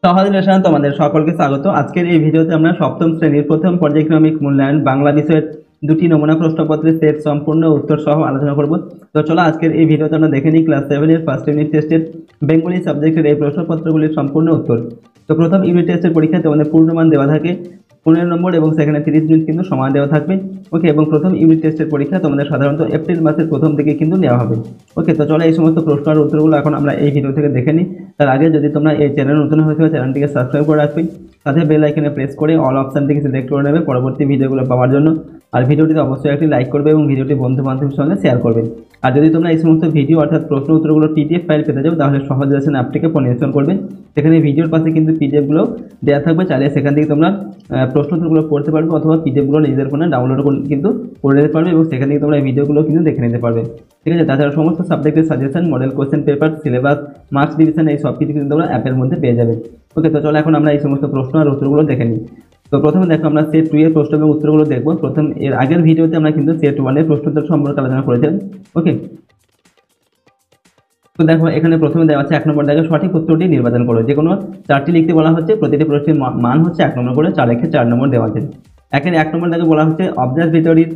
সহজ লেসন তোমাদের সকলকে স্বাগত। আজকের এই ভিডিওতে আমরা সপ্তম শ্রেণীর প্রথম পর্যায়ক্রমিক মূল্যায়ন বাংলা বিষয়ের দুটি নমুনা প্রশ্নপত্রের সেট সম্পূর্ণ উত্তর সহ আলোচনা করব। তো চলো আজকের এই ভিডিওতে আমরা দেখে নিই ক্লাস 7 এর ফার্স্ট ইউনিট টেস্টের বেঙ্গলি সাবজেক্টের এই প্রশ্নপত্রগুলির সম্পূর্ণ উত্তর। তো প্রথম ইউনিট টেস্টের পরীক্ষায় তোমাদের পূর্ণমান দেওয়া থাকে 15 নম্বর এবং সেখানে 30 মিনিট কিন্তু সময় দেওয়া থাকবে। ওকে, এবং প্রথম ইউনিট টেস্টের পরীক্ষা তোমাদের সাধারণত এপ্রিল মাসের প্রথম দিকে কিন্তু নেওয়া হবে। ওকে, তো চলো এই সমস্ত প্রশ্ন আর উত্তরগুলো এখন আমরা এই ভিডিও থেকে দেখে নিই। তার আগে যদি তোমরা এই চ্যানেল নতুন হয়ে থাকো চ্যানেলটিকে সাবস্ক্রাইব করে রাখবে, সাথে বেল আইকনে প্রেস করে অল অপশনটিকে সিলেক্ট করে নেবে পরবর্তী ভিডিওগুলো পাওয়ার জন্য। আর ভিডিওটিতে অবশ্যই একটি লাইক করবে এবং ভিডিওটি বন্ধু বান্ধবের সঙ্গে শেয়ার করবে। আর যদি তোমরা এই সমস্ত ভিডিও অর্থাৎ প্রশ্ন উত্তরগুলো পিডিএফ ফাইল পেতে চাও তাহলে সহজ লেসন অ্যাপটিকে ফোনে ইনস্টল করবে। সেখানে ভিডিওর পাশে কিন্তু পিডিএফগুলো দেওয়া থাকবে, চাইলে সেখান থেকে তোমরা প্রশ্ন উত্তরগুলো পড়তে পারবে অথবা পিডিএফগুলো নিজেদের ফোনে ডাউনলোড কিন্তু করে নিতে পারবে এবং সেখান থেকে তোমরা এই ভিডিওগুলো কিন্তু দেখে নিতে পারবে। ঠিক আছে, তাছাড়া সমস্ত সাবজেক্টের suggestion, model question paper, syllabus, marks division এই সব কিছু কিন্তু তোমরা অ্যাপের মধ্যে পেয়ে যাবে। ওকে, তো চলো এখন আমরা এই সমস্ত প্রশ্ন আর উত্তরগুলো দেখে নিই। তো প্রথমে দেখো আমরা সেট 2 এর প্রশ্ন এবং উত্তরগুলো দেখবো। প্রথম এর আগের ভিডিওতে আমরা কিন্তু সেট 1 এর প্রশ্ন উত্তর সম্পর্কে আলোচনা করেছিলাম। ওকে, তো দেখো এখানে প্রথমে দেওয়া আছে 1 নম্বর দাগে সঠিক উত্তরটি নির্বাচন করো। যে কোনো 4টি লিখতে বলা হচ্ছে, প্রতিটি প্রশ্নের মান হচ্ছে 1 নম্বর করে, 4 লিখে 4 নম্বর দেওয়া আছে। এখানে 1 নম্বর দাগে বলা হচ্ছে অবজারভেটরির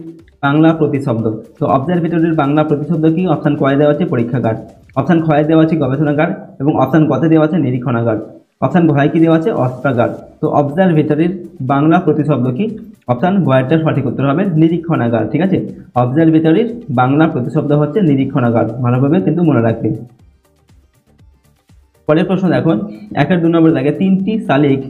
বাংলা প্রতিশব্দ। তো অবজারভেটরির বাংলা প্রতিশব্দ কি? অপশন ক দেওয়া আছে পরীক্ষাগার, অপশন খ দেওয়া আছে গবেষণাগার এবং অপশন গ দেওয়া আছে নিরীক্ষণাগার, অপশন ঘ কি দেওয়া আছে অস্ত্রাগার। তো অবজারভেটরির বাংলা প্রতিশব্দ কি? অপশন ঘটা সঠিক উত্তর হবে নিরীক্ষণাগার। ঠিক আছে, অবজারভেটরির বাংলা প্রতিশব্দ হচ্ছে নিরীক্ষণাগার, ভালোভাবে কিন্তু মনে রাখবে। পরের প্রশ্ন দেখো 1-2 নম্বর দাগে 3টি শালিক,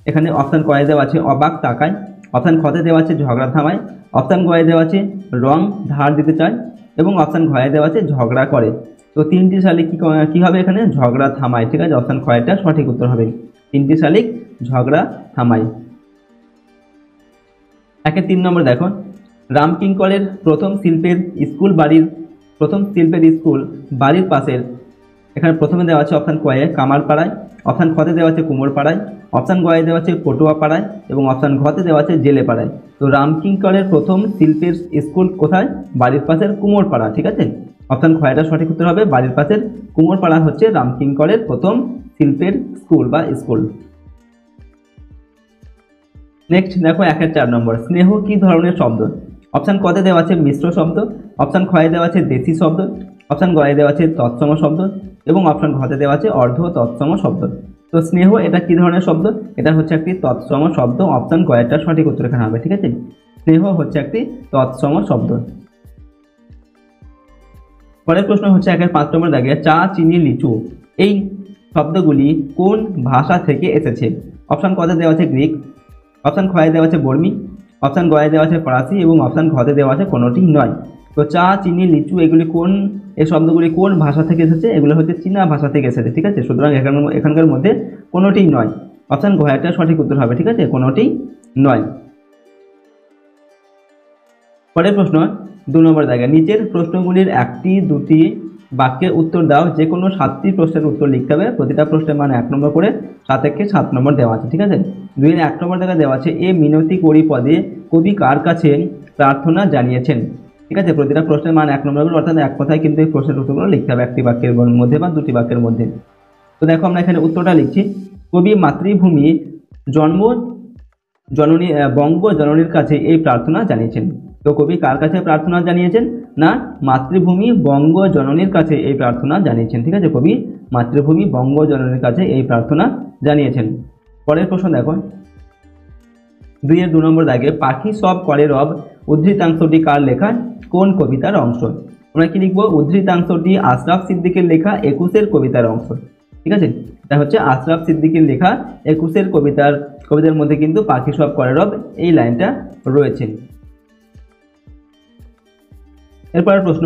এখানে অপশন ক দেওয়া আছে অবাক তাকায়, অপশন খ দেওয়া আছে ঝগড়া থামায়, অপশন গ দেওয়া আছে রং ধার দিতে চায় এবং অপশন ঘ দেওয়া আছে ঝগড়া করে। তো 3টি শালিক কি হবে? এখানে ঝগড়া থামায়। ঠিক আছে, অপশন খটা সঠিক উত্তর হবে, 3টি শালিক ঝগড়া থামায়। 1-3 নম্বর দেখো রামকিঙ্করের প্রথম শিল্পের স্কুল বাড়ির পাশের, এখানে প্রথমে দেওয়া আছে অপশন কয়ে কামারপাড়ায়, অপশন খতে দেওয়া আছে কুমোরপাড়ায়, অপশন গয়ে দেওয়া আছে পটুয়াপাড়ায় এবং অপশন ঘতে দেওয়া আছে জেলেপাড়ায়। তো রামকিঙ্করের প্রথম শিল্পের স্কুল কোথায়? বাড়ির পাশের কুমোরপাড়া। ঠিক আছে, অপশন খয়টা সঠিক উত্তর হবে, বাড়ির পাশের কুমোরপাড়া হচ্ছে রামকিঙ্করের প্রথম শিল্পের স্কুল বা স্কুল। নেক্সট দেখো 1-4 নম্বর স্নেহ কি ধরনের শব্দ? অপশন কতে দেওয়া আছে মিশ্র শব্দ, অপশন খয়ে দেওয়া আছে দেশি শব্দ, অপশন গয়ে দেওয়া আছে তৎসম শব্দ এবং অপশন ঘতে দেওয়া আছে অর্ধ তৎসম শব্দ। তো স্নেহ এটা কি ধরনের শব্দ? এটা হচ্ছে একটি তৎসম শব্দ, অপশন গয়েটা সঠিক উত্তর এখানে হবে। ঠিক আছে, স্নেহ হচ্ছে একটি তৎসম শব্দ। পরের প্রশ্ন হচ্ছে 1-5 নম্বর দাগে চা, চিনি, লিচু এই শব্দগুলি কোন ভাষা থেকে এসেছে? অপশন কতে দেওয়া আছে গ্রিক, অপশন খয়ে দেওয়া আছে বর্মী, অপশন গয়ে দেওয়া আছে ফরাসি এবং অপশন ঘতে দেওয়া আছে কোনোটি নয়। তো চা, চিনি, লিচু এই শব্দগুলি কোন ভাষা থেকে এসেছে? এগুলো হচ্ছে চীনা ভাষা থেকে এসেছে। ঠিক আছে, সুতরাং এখানকার মধ্যে কোনোটি নয়, অপশন ঘটা সঠিক উত্তর হবে। ঠিক আছে, কোনোটি নয়। পরের প্রশ্ন 2 নম্বর জায়গায় নিচের প্রশ্নগুলির 1-2টি বাক্যের উত্তর দাও। যে কোনো 7টি প্রশ্নের উত্তর লিখতে হবে, প্রতিটা প্রশ্নের মান 1 নম্বর করে, 7 নম্বর দেওয়া আছে। ঠিক আছে, 2-1 নম্বর জায়গায় দেওয়া আছে এ মিনতি করি পদে কবি কার কাছে প্রার্থনা জানিয়েছেন। ঠিক আছে, প্রতিটা প্রশ্নের মান 1 নম্বর করে, অর্থাৎ এক কথায় কিন্তু এই প্রশ্নের উত্তরগুলো লিখতে হবে একটি বাক্যের মধ্যে বা 2টি বাক্যের মধ্যে। তো দেখো আমরা এখানে উত্তরটা লিখছি, কবি মাতৃভূমি বঙ্গ জননীর কাছে এই প্রার্থনা জানিয়েছেন। তো কবি কার কাছে প্রার্থনা জানিয়েছেন? না, মাতৃভূমি বঙ্গ জননীর কাছে এই প্রার্থনা জানিয়েছেন। ঠিক আছে, কবি মাতৃভূমি বঙ্গ জননীর কাছে এই প্রার্থনা জানিয়েছেন। পরের প্রশ্ন দেখো 2 নম্বর দাগে পাখি সব করে রব উদ্ধৃতাংশটি কার লেখা? কোন কবিতার অংশ? আমরা কি লিখবো? উদ্ধৃতাংশটি আশরাফ সিদ্দিকের লেখা 21-এর কবিতার অংশ। ঠিক আছে, এটা হচ্ছে আশরাফ সিদ্দিকের লেখা 21-এর কবিতার মধ্যে কিন্তু পাখি সব করে রব এই লাইনটা রয়েছে। এরপরের প্রশ্ন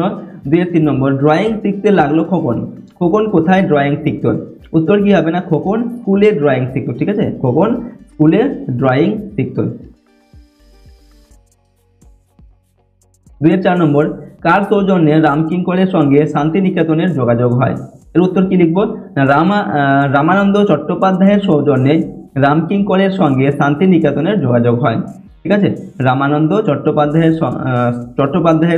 2-3 নম্বর ড্রয়িং শিখতে লাগলো খোকন। খোকন কোথায় ড্রয়িং শিখত? উত্তর কি হবে? না, খোকন স্কুলে ড্রয়িং শিখত। ঠিক আছে, খোকন স্কুলে ড্রয়িং শিখত। 2-4 নম্বর কার সৌজন্যে রামকিঙ্করের সঙ্গে শান্তিনিকেতনের যোগাযোগ হয়? এর উত্তর কি লিখবো? রামানন্দ চট্টোপাধ্যায়ের সৌজন্যে রামকিঙ্করের সঙ্গে শান্তিনিকেতনের যোগাযোগ হয়। ঠিক আছে, রামানন্দ চট্টোপাধ্যায়ের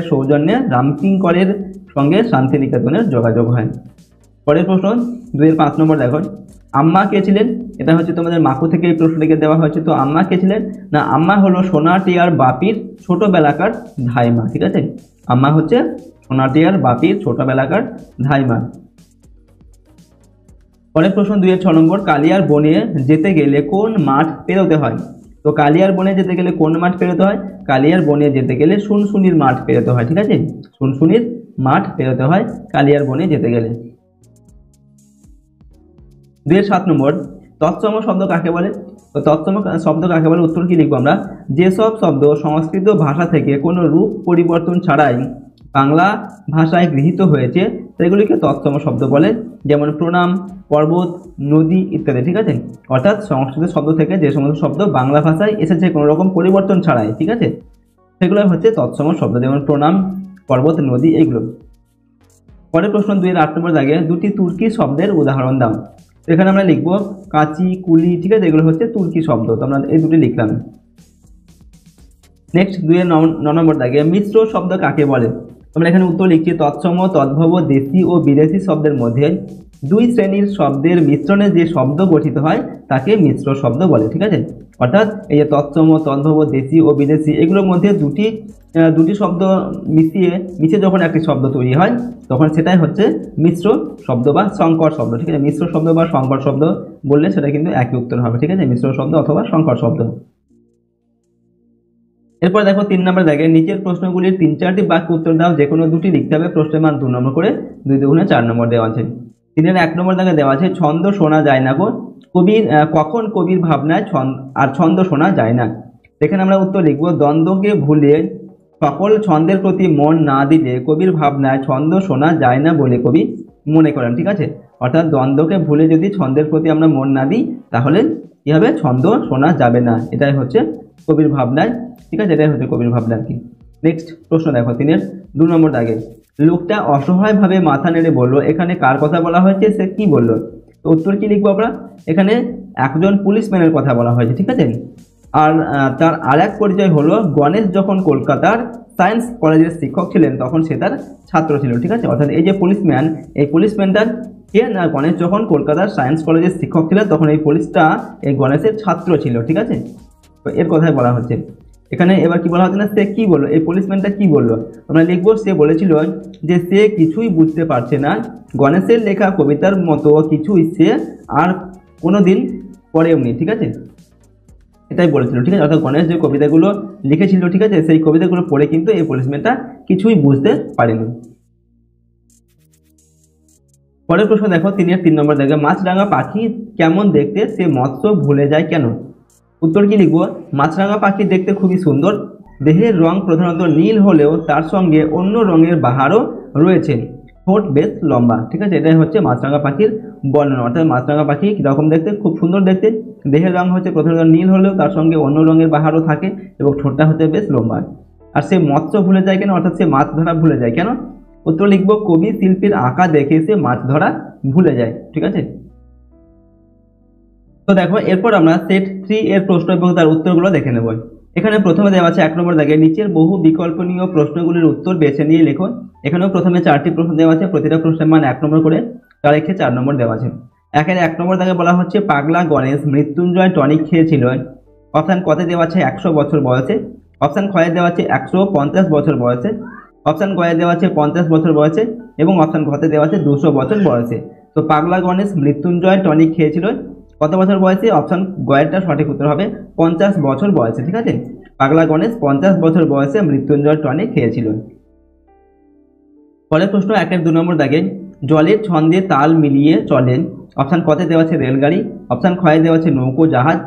সৌজন্যে রামকিঙ্করের সঙ্গে শান্তিনিকেতনের যোগাযোগ হয়। পরের প্রশ্ন 2-5 নম্বর দেখো আম্মা কে ছিলেন? এটা হচ্ছে তোমাদের মাকু থেকে এই প্রশ্নটিকে দেওয়া হয়েছে। তো আম্মা কে ছিলেন? না, আম্মা হলো সোনাটিয়ার বাপির ছোটবেলাকার ধাইমা। ঠিক আছে, আম্মা হচ্ছে সোনাটিয়ার বাপির ছোটবেলাকার ধাইমা। পরের প্রশ্ন 2-6 নম্বর, কালিয়ার বনে যেতে গেলে কোন মাঠ পেরোতে হয়? তো কালিয়ার বনে যেতে গেলে কোন মাঠ পেরোতে হয়? কালিয়ার বনে যেতে গেলে শুনশুনির মাঠ পেরোতে হয়। ঠিক আছে, শুনশুনির মাঠ পেরোতে হয় কালিয়ার বনে যেতে গেলে। 2-7 নম্বর, তৎসম শব্দ কাকে বলে? তো তৎসম শব্দ কাকে বলে, উত্তর কি লিখবো আমরা? যেসব শব্দ সংস্কৃত ভাষা থেকে কোনো রূপ পরিবর্তন ছাড়াই বাংলা ভাষায় গৃহীত হয়েছে সেগুলিকে তৎসম শব্দ বলে, যেমন প্রণাম, পর্বত, নদী ইত্যাদি। ঠিক আছে, অর্থাৎ সংস্কৃত শব্দ থেকে যে সমস্ত শব্দ বাংলা ভাষায় এসেছে কোনো রকম পরিবর্তন ছাড়াই, ঠিক আছে, সেগুলো হচ্ছে তৎসম শব্দ, যেমন প্রণাম, পর্বত, নদী এইগুলো। পরের প্রশ্ন 2-8 নম্বর দাগে, দুটি তুর্কি শব্দের উদাহরণ দাও। এখানে আমরা লিখবো কাঁচি, কুলি। ঠিক আছে, এগুলো হচ্ছে তুর্কি শব্দ। তো আমরা এই দুটি লিখলাম। নেক্সট 2-9 নম্বর দাগে, মিশ্র শব্দ কাকে বলে? আমরা এখানে উত্তর লিখছি তৎসম, তদ্ভব, দেশি ও বিদেশি শব্দের মধ্যে দুই শ্রেণীর শব্দের মিশ্রণে যে শব্দ গঠিত হয় তাকে মিশ্র শব্দ বলে। ঠিক আছে, অর্থাৎ এই যে তৎসম, তদ্ভব, দেশি ও বিদেশি এগুলোর মধ্যে দুটি শব্দ মিশিয়ে যখন একটি শব্দ তৈরি হয় তখন সেটাই হচ্ছে মিশ্র শব্দ বা সংকর শব্দ। ঠিক আছে, মিশ্র শব্দ বা সংকর শব্দ বললে সেটা কিন্তু একই উত্তর হবে। ঠিক আছে, মিশ্র শব্দ অথবা সংকর শব্দ। এরপর দেখো 3 নম্বর দাগে, নিচের প্রশ্নগুলির 3-4টি বাক্য উত্তর দাও, যে কোনো দুটি লিখতে হবে। প্রশ্নের মান 2 নম্বর করে, 2 দুগুণে 4 নম্বর দেওয়া আছে। 3-1 নম্বর দাগে দেওয়া আছে ছন্দ শোনা যায় না গো, কখন কবির ভাবনায় ছন্দ শোনা যায় না। এখানে আমরা উত্তর লিখবো দ্বন্দ্বকে ভুলে সকল ছন্দের প্রতি মন না দিলে কবির ভাবনায় ছন্দ শোনা যায় না বলে কবি মনে করেন। ঠিক আছে, অর্থাৎ দ্বন্দ্বকে ভুলে যদি ছন্দের প্রতি আমরা মন না দিই তাহলে কি হবে? ছন্দ শোনা যাবে না। এটাই হচ্ছে কবির ভাবনায়। ঠিক আছে, এটাই হচ্ছে কবির ভাবনা আর কি। নেক্সট প্রশ্ন দেখো 3-2 নম্বর দাগে, লোকটা অসহায়ভাবে মাথা নেড়ে বলল, এখানে কার কথা বলা হয়েছে, সে কি বললো? তো উত্তর কি লিখবো আমরা? এখানে একজন পুলিশম্যানের কথা বলা হয়েছে। ঠিক আছে, আর তার আরেক পরিচয় হলো গণেশ যখন কলকাতার সায়েন্স কলেজের শিক্ষক ছিলেন তখন সে তার ছাত্র ছিল। ঠিক আছে, অর্থাৎ এই যে পুলিশম্যান, এই পুলিশম্যানটার কে না, গণেশ যখন কলকাতার সায়েন্স কলেজের শিক্ষক ছিলেন তখন এই পুলিশটা এই গণেশের ছাত্র ছিল। ঠিক আছে, তো এর কথাই বলা হচ্ছে এখানে। এবার কি বলা হচ্ছে না, সে কি বললো, এই পুলিশম্যানটা কি বললো? আমরা লিখবো সে বলেছিল যে সে কিছুই বুঝতে পারছে না, গণেশের লেখা কবিতার মতো কিছুই সে আর কোনোদিন পড়েওনি। ঠিক আছে, এটাই বলেছিল। ঠিক আছে, অর্থাৎ গণেশ যে কবিতাগুলো লিখেছিল, ঠিক আছে, সেই কবিতাগুলো পড়ে কিন্তু এই পুলিশম্যানটা কিছুই বুঝতে পারেনি। পরের প্রশ্ন দেখো 3-3 নম্বর দেখবে, মাছরাঙা পাখি কেমন দেখতে, সে মৎস্য ভুলে যায় কেন? উত্তর কি লিখবো? মাছরাঙা পাখি দেখতে খুবই সুন্দর, দেহের রং প্রধানত নীল হলেও তার সঙ্গে অন্য রঙের বাহারও রয়েছে, ঠোঁট বেশ লম্বা। ঠিক আছে, এটাই হচ্ছে মাছরাঙা পাখির বর্ণনা। অর্থাৎ মাছরাঙা পাখি কীরকম দেখতে? খুব সুন্দর দেখতে, দেহের রং হচ্ছে প্রধানত নীল হলেও তার সঙ্গে অন্য রঙের বাহারও থাকে এবং ঠোঁটটা হচ্ছে বেশ লম্বা। আর সে মৎস্য ভুলে যায় কেন? অর্থাৎ সে মাছ ধরা ভুলে যায় কেন? উত্তর লিখবো কবি শিল্পীর আঁকা দেখে সে মাছ ধরা ভুলে যায়। ঠিক আছে, তো দেখো এরপর আমরা সেট 3 এর প্রশ্ন এবং তার উত্তরগুলো দেখে নেব। এখানে প্রথমে দেওয়া আছে 1 নম্বর দাগে, নিচের বহু বিকল্পনীয় প্রশ্নগুলির উত্তর বেছে নিয়ে লেখো। এখানেও প্রথমে 4টি প্রশ্ন দেওয়া আছে, প্রতিটা প্রশ্নের মান 1 নম্বর করে, তার এক্ষেত্রে 4 নম্বর দেওয়া আছে। 1 নম্বর দাগে বলা হচ্ছে পাগলা গণেশ মৃত্যুঞ্জয় টনিক খেয়েছিল। অপশান কতে দেওয়া আছে 100 বছর বয়সে, অপশান খয়ে দেওয়া আছে 150 বছর বয়সে, অপশান গয়ে দেওয়া আছে 50 বছর বয়সে এবং অপশান ঘতে দেওয়া আছে 200 বছর বয়সে। তো পাগলা গণেশ মৃত্যুঞ্জয় টনিক খেয়েছিল কত বছর বয়সে? অপশন গয়েরটা সঠিক উত্তর হবে 50 বছর বয়সে। ঠিক আছে, পাগলা গণেশ 50 বছর বয়সে মৃত্যুঞ্জয় টনিক খেয়েছিল। পরের প্রশ্ন 1-2 নম্বর দাগে, জলের ছন্দে তাল মিলিয়ে চলেন। অপশান কতে দেওয়া আছে রেলগাড়ি, অপশান খয়ে দেওয়া আছে নৌকো জাহাজ,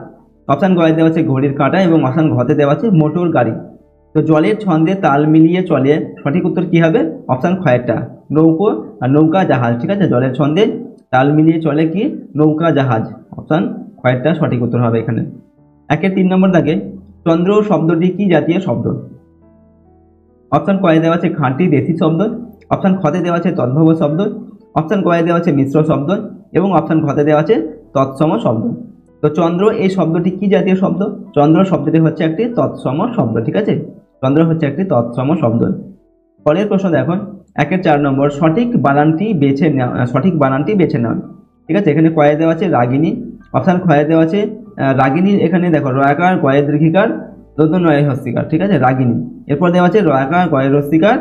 অপশান গয়ে দেওয়া আছে ঘড়ির কাঁটা এবং অপশান ঘতে দেওয়া আছে মোটর গাড়ি। তো জলের ছন্দে তাল মিলিয়ে চলে সঠিক উত্তর কি হবে? অপশান খয়েরটা নৌকো আর নৌকা জাহাজ। ঠিক আছে, জলের ছন্দে তাল মিলিয়ে চলে কি? নৌকা জাহাজ। অপশান খয়েরটা সঠিক উত্তর হবে এখানে। 1-3 নম্বর দাগে, চন্দ্র শব্দটি কি জাতীয় শব্দ? অপশান কয়ে দেওয়া আছে খাঁটি দেশি শব্দ, অপশান খতে দেওয়া আছে তদ্ভব শব্দ, অপশান কয়ে দেওয়া আছে মিশ্র শব্দ এবং অপশান ঘতে দেওয়া আছে তৎসম শব্দ। তো চন্দ্র এই শব্দটি কি জাতীয় শব্দ? চন্দ্র শব্দটি হচ্ছে একটি তৎসম শব্দ। ঠিক আছে, চন্দ্র হচ্ছে একটি তৎসম শব্দ। পরের প্রশ্ন দেখো 1-4 নম্বর, সঠিক বানানটি বেছে নাও। ঠিক আছে, এখানে কয়ে দেওয়া আছে রাগিনী, অপশান খয়ে দেওয়া আছে রাগিনীর, এখানে দেখো রয়াকার গয়ের দীর্ঘিকার নয় হস্তিকার, ঠিক আছে, রাগিনী। এরপর দেওয়া আছে রয়াকার গয়ের হস্তিকার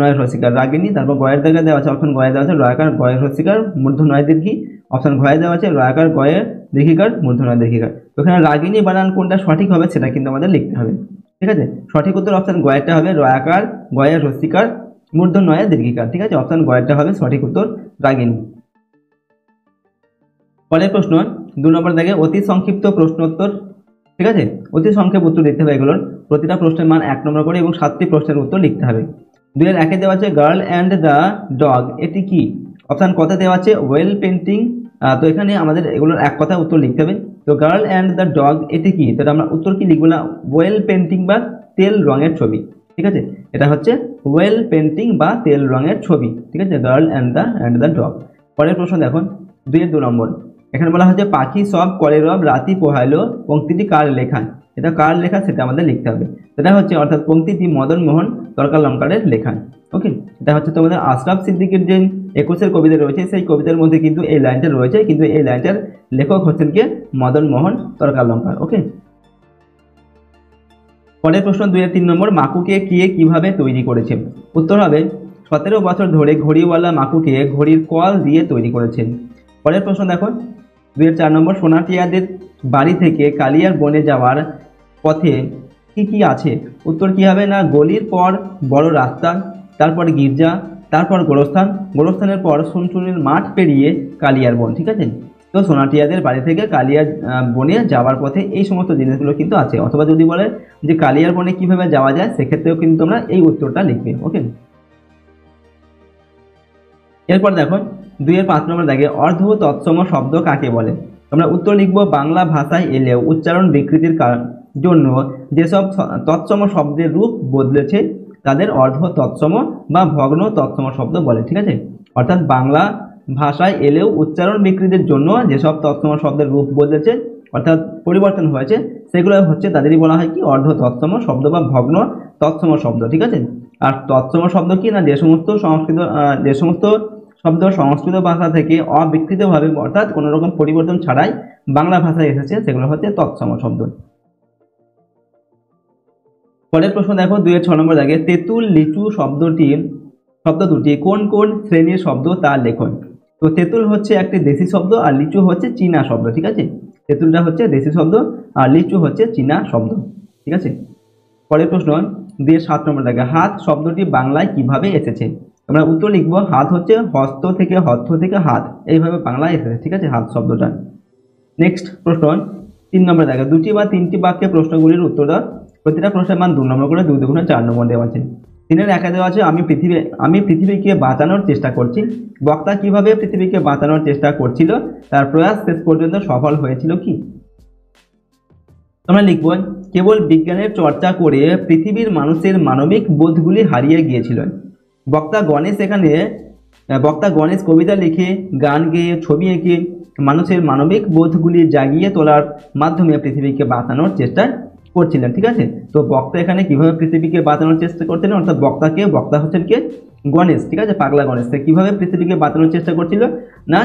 নয় হস্তিকার রাগিনী। তারপর গয়ের জায়গায় দেওয়া আছে, অপশান গয়ে দেওয়া আছে রয়াকার গয়ের হস্তিকার নয় দীর্ঘি, অপশান ঘয়ে দেওয়া আছে রয়াকার গয়ের দীর্ঘিকার নয় দীর্ঘিকার। তো এখানে রাগিনী বানান কোনটা সঠিক হবে সেটা কিন্তু আমাদের লিখতে হবে, ঠিক আছে। সঠিক উত্তর অপশান গয়েরটা হবে রয়াকার গয়ের হস্তিকার নয় দীর্ঘিকার, ঠিক আছে, অপশান গয়েরটা হবে সঠিক উত্তর রাগিনী। পরের প্রশ্ন 2 নম্বর দাগে অতি সংক্ষিপ্ত প্রশ্নোত্তর, ঠিক আছে, অতি সংক্ষেপ উত্তর দিতে হবে এগুলোর। প্রতিটা প্রশ্নের মান 1 নম্বর করে এবং 7টি প্রশ্নের উত্তর লিখতে হবে। 2-এর 1-এ দেওয়া আছে গার্ল অ্যান্ড দ্য ডগ, এটি কি? অপশান কতে দেওয়া আছে ওয়েল পেন্টিং। তো এখানে আমাদের এগুলোর এক কথা উত্তর লিখতে হবে। তো গার্ল অ্যান্ড দ্য ডগ এটি কি? তো আমরা উত্তর কি লিখবো না ওয়েল পেন্টিং বা তেল রঙের ছবি, ঠিক আছে, এটা হচ্ছে ওয়েল পেন্টিং বা তেল রঙের ছবি, ঠিক আছে, গার্ল অ্যান্ড দ্য ডগ। পরের প্রশ্ন দেখুন 2-এর 2 নম্বর, এখানে বলা হচ্ছে পাখি সব করে রব রাতি পোহাইলো, পংক্তিটি কার লেখা? এটা কার লেখা সেটা আমাদের লিখতে হবে। সেটা হচ্ছে অর্থাৎ পংক্তিটি মদন মোহন তর্কালঙ্কারের লেখা। ওকে, এটা হচ্ছে তোমাদের আশরাফ সিদ্দিকীর যে 21-এর কবিতা রয়েছে সেই কবিতার মধ্যে কিন্তু এই লাইনটা রয়েছে, কিন্তু এই লাইনটার লেখক হচ্ছেন কে? মদন মোহন তর্কালঙ্কার। ওকে, পরের প্রশ্ন 2-এর 3 নম্বর, মাকুকে কে কিভাবে তৈরি করেছে? উত্তর হবে 17 বছর ধরে ঘড়িওয়ালা মাকুকে ঘড়ির কল দিয়ে তৈরি করেছেন। পরের প্রশ্ন দেখো 2-এর 4 নম্বর, সোনাটিয়াদের বাড়ি থেকে কালিয়ার বনে যাওয়ার পথে কি কি আছে? উত্তর কি হবে না গলির পর বড় রাস্তা, তারপর গির্জা, তারপর গোরস্থান, গোরস্থানের পর শুনশুনির মাঠ পেরিয়ে কালিয়ার বন, ঠিক আছে। তো সোনাটিয়াদের বাড়ি থেকে কালিয়ার বনে যাওয়ার পথে এই সমস্ত জিনিসগুলো কিন্তু আছে। অথবা যদি বলে যে কালিয়ার বনে কিভাবে যাওয়া যায় সেক্ষেত্রেও কিন্তু তোমরা এই উত্তরটা লিখবে। ওকে, এরপর দেখো 2-এর 5 নম্বর দাগে অর্ধ তৎসম শব্দ কাকে বলে? আমরা উত্তর লিখবো বাংলা ভাষায় এলেও উচ্চারণ বিকৃতির জন্য যেসব তৎসম শব্দের রূপ বদলেছে তাদের অর্ধ তৎসম বা ভগ্ন তৎসম শব্দ বলে, ঠিক আছে। অর্থাৎ বাংলা ভাষায় এলেও উচ্চারণ বিকৃতির জন্য যেসব তৎসম শব্দের রূপ বদলেছে অর্থাৎ পরিবর্তন হয়েছে সেগুলো হচ্ছে তাদেরই বলা হয় কি অর্ধ তৎসম শব্দ বা ভগ্ন তৎসম শব্দ, ঠিক আছে। আর তৎসম শব্দ কি না যে সমস্ত শব্দ সংস্কৃত ভাষা থেকে অবিকৃতভাবে অর্থাৎ কোনো রকম পরিবর্তন ছাড়াই বাংলা ভাষায় এসেছে সেগুলো হচ্ছে তৎসম শব্দ। পরের প্রশ্ন দেখো 2-এর 6 নম্বর দাগে তেঁতুল লিচু শব্দ দুটি কোন কোন শ্রেণীর শব্দ তা লেখন? তো তেঁতুল হচ্ছে একটি দেশি শব্দ আর লিচু হচ্ছে চীনা শব্দ, ঠিক আছে। তেঁতুলটা হচ্ছে দেশি শব্দ আর লিচু হচ্ছে চীনা শব্দ, ঠিক আছে। পরের প্রশ্ন 2-এর 7 নম্বর দাগে হাত শব্দটি বাংলায় কিভাবে এসেছে? আমরা উত্তর লিখবো হাত হচ্ছে হস্ত থেকে হাত, এইভাবে বাংলায় এসেছে, ঠিক আছে, হাত শব্দটা। নেক্সট প্রশ্ন 3 নম্বর দাগে 2টি বা 3টি বাক্যে প্রশ্নগুলির উত্তর দাও। প্রতিটা প্রশ্নের মান 2 নম্বর করে 2 2 4 নম্বর দেওয়া আছে। 3-এর 1-এ দেওয়া আছে আমি পৃথিবীকে বাঁচানোর চেষ্টা করছি। বক্তা কিভাবে পৃথিবীকে বাঁচানোর চেষ্টা করছিল, তার প্রয়াস শেষ পর্যন্ত সফল হয়েছিল কি? তোমরা লিখবো কেবল বিজ্ঞানের চর্চা করে পৃথিবীর মানুষের মানবিক বোধগুলি হারিয়ে গিয়েছিল। বক্তা গণেশ কবিতা লিখে গান গেয়ে ছবি এঁকে মানুষের মানবিক বোধগুলি জাগিয়ে তোলার মাধ্যমে পৃথিবীকে বাঁচানোর চেষ্টা করছিলেন, ঠিক আছে। তো বক্তা এখানে কিভাবে পৃথিবীকে বাঁচানোর চেষ্টা করছিলেন অর্থাৎ বক্তা হচ্ছেন কে? গণেশ, ঠিক আছে, পাগলা গণেশ। সে কিভাবে পৃথিবীকে বাঁচানোর চেষ্টা করছিল না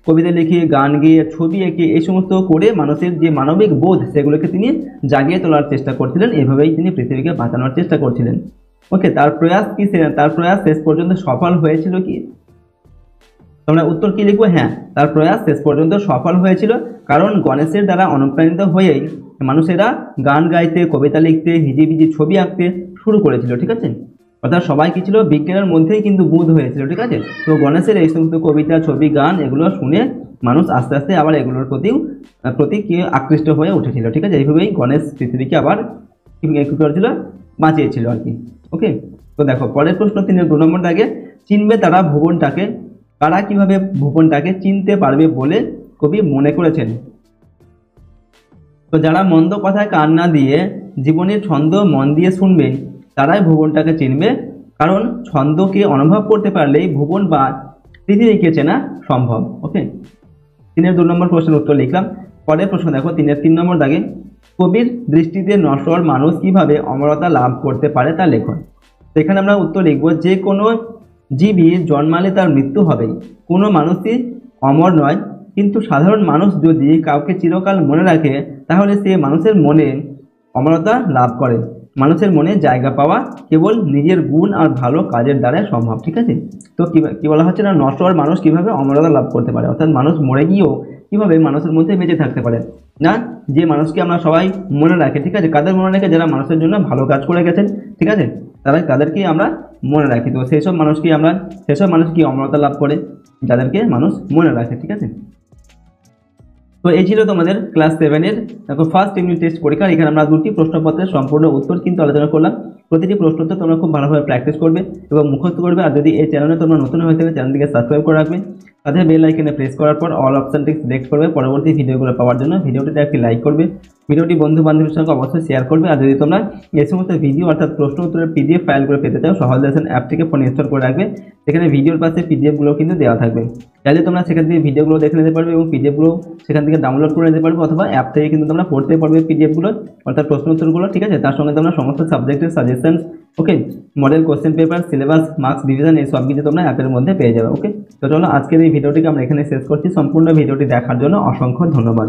কবিতা লিখে গান গেয়ে ছবি এঁকে এই সমস্ত করে মানুষের যে মানবিক বোধ সেগুলোকে তিনি জাগিয়ে তোলার চেষ্টা করছিলেন, এভাবেই তিনি পৃথিবীকে বাঁচানোর চেষ্টা করছিলেন। ওকে, তার প্রয়াস শেষ পর্যন্ত সফল হয়েছিল কি? তোমরা উত্তর কি লিখবো? হ্যাঁ, তার প্রয়াস শেষ পর্যন্ত সফল হয়েছিল, কারণ গণেশের দ্বারা অনুপ্রাণিত হয়েই মানুষেরা গান গাইতে, কবিতা লিখতে, হিজিবিজি ছবি আঁকতে শুরু করেছিল, ঠিক আছে। অর্থাৎ সবাই কি ছিল বিজ্ঞানের মধ্যেই কিন্তু বুধ হয়েছিল, ঠিক আছে। তো গণেশের এই সমস্ত কবিতা, ছবি, গান এগুলো শুনে মানুষ আস্তে আস্তে আবার এগুলোর প্রতি কি আকৃষ্ট হয়ে উঠেছিল, ঠিক আছে। এইভাবেই গণেশ পৃথিবীকে আবার কি করেছিল, বাঁচিয়েছিল আর কি। ওকে, তো দেখো পরের প্রশ্ন 3-এর 2 নম্বর দাগে চিনবে তারা ভুবনটাকে, কারা কিভাবে ভুবনটাকে চিনতে পারবে বলে কবি মনে করেছেন? তো যারা মন্দ কথায় কান না দিয়ে জীবনের ছন্দ মন দিয়ে শুনবে তারাই ভুবনটাকে চিনবে, কারণ ছন্দকে অনুভব করতে পারলেই ভুবন বা পৃথিবীকে চেনা সম্ভব। ওকে, 3-এর 2 নম্বর প্রশ্নের উত্তর লিখলাম। পরের প্রশ্ন দেখো 3-এর 3 নম্বর দাগে কবির দৃষ্টিতে নশ্বর মানুষ কিভাবে অমরতা লাভ করতে পারে তা লেখন। সেখানে আমরা উত্তর লিখব যে কোনো জীবী জন্মালে তার মৃত্যু হবেই, কোনো মানুষই অমর নয়, কিন্তু সাধারণ মানুষ যদি কাউকে চিরকাল মনে রাখে তাহলে সে মানুষের মনে অমরতা লাভ করে। মানুষের মনে জায়গা পাওয়া কেবল নিজের গুণ আর ভালো কাজের দ্বারা সম্ভব। ঠিক আছে, তো কি বলা হচ্ছে না, নশ্বর মানুষ কিভাবে অমরতা লাভ করতে পারে, অর্থাৎ মানুষ মরে গিয়েও কিভাবে মানুষের মধ্যে বেঁচে থাকতে পারে না, যে মানুষকে আমরা সবাই মনে রাখে। ঠিক আছে, কাদের মনে রাখে? যারা মানুষের জন্য ভালো কাজ করে গেছেন। ঠিক আছে, তাদেরকেই আমরা মনে রাখি। তো সেসব মানুষ কি অমরতা লাভ করে? যাদেরকে মানুষ মনে রাখে। ঠিক আছে, তো এই ছিল তোমাদের ক্লাস 7-এর দেখো ফার্স্ট ইউনিট টেস্ট পরীক্ষা। এখানে আমরা দুটি প্রশ্নপত্রের সম্পূর্ণ উত্তর কিন্তু আলোচনা করলাম। প্রতিটি প্রশ্নোত্তর তোমরা খুব ভালোভাবে প্র্যাকটিস করবে এবং মুখস্থ করবে। আর যদি এই চ্যানেলে তোমরা নতুন হয়ে থাকবে, চ্যানেলটিকে সাবস্ক্রাইব করে রাখবে, সাথে বেল আইকনে প্রেস করার পর অল অপশনটি সিলেক্ট করবে পরবর্তী ভিডিওগুলো পাওয়ার জন্য। ভিডিওটিতে একটি লাইক করবে, ভিডিওটি বন্ধু বান্ধবের সঙ্গে অবশ্যই শেয়ার করবে। আর যদি তোমরা এই সমস্ত ভিডিও অর্থাৎ প্রশ্ন উত্তরের পিডিএফ ফাইল করে পেতে চাও, সহজ লেসন অ্যাপটিকে ফোনে ইনস্টল করে রাখবে। সেখানে ভিডিওর পাশে পিডিএফগুলো কিন্তু দেওয়া থাকবে, চাইলে তোমরা সেখান থেকে ভিডিওগুলো দেখে নিতে পারবে এবং পিডিএফগুলো সেখান থেকে ডাউনলোড করে নিতে পারবে, অথবা অ্যাপ থেকে কিন্তু তোমরা পড়তে পারবে পিডিএফগুলো অর্থাৎ প্রশ্ন উত্তরগুলো। ঠিক আছে, তার সঙ্গে তোমরা সমস্ত সাবজেক্টের suggestion, okay, model question paper, syllabus, marks division, এই সব কিছু তোমরা অ্যাপের মধ্যে পেয়ে যাবে। ওকে, তো চলো আজকের এই ভিডিওটিকে আমরা এখানে শেষ করছি। সম্পূর্ণ ভিডিওটি দেখার জন্য অসংখ্য ধন্যবাদ।